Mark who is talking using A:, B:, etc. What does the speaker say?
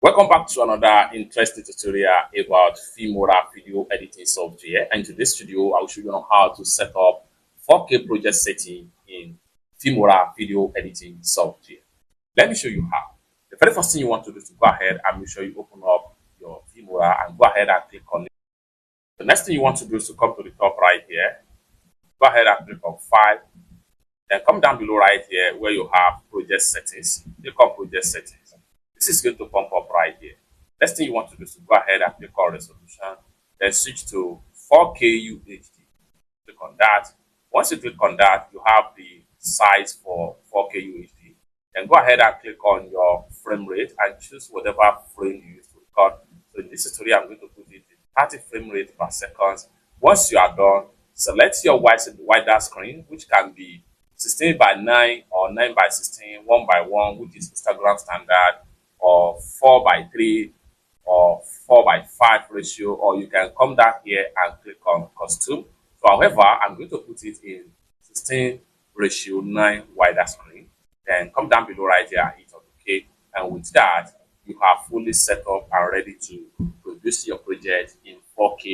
A: Welcome back to another interesting tutorial about Filmora video editing software. And in this video, I will show you on how to set up 4K project setting in Filmora video editing software. Let me show you how. The very first thing you want to do is to go ahead and make sure you open up your Filmora and go ahead and click on it. The next thing you want to do is to come to the top right here. Go ahead and click on File. Then come down below right here where you have project settings. Click on project settings. This is going to pump up right here. Next thing you want to do is to go ahead and click on resolution, then switch to 4K UHD. Click on that. Once you click on that, you have the size for 4K UHD. Then go ahead and click on your frame rate and choose whatever frame you use to record. So in this tutorial, I'm going to put it in 30 frame rate per second. Once you are done, select your wider screen, which can be 16 by 9 or 9 by 16, 1 by 1, which is Instagram standard, or 4 by 3 or 4 by 5 ratio, or you can come down here and click on custom. So however, I'm going to put it in 16 ratio 9 wider screen. Then come down below right here and hit on OK. And with that, you have fully set up and ready to produce your project in 4K.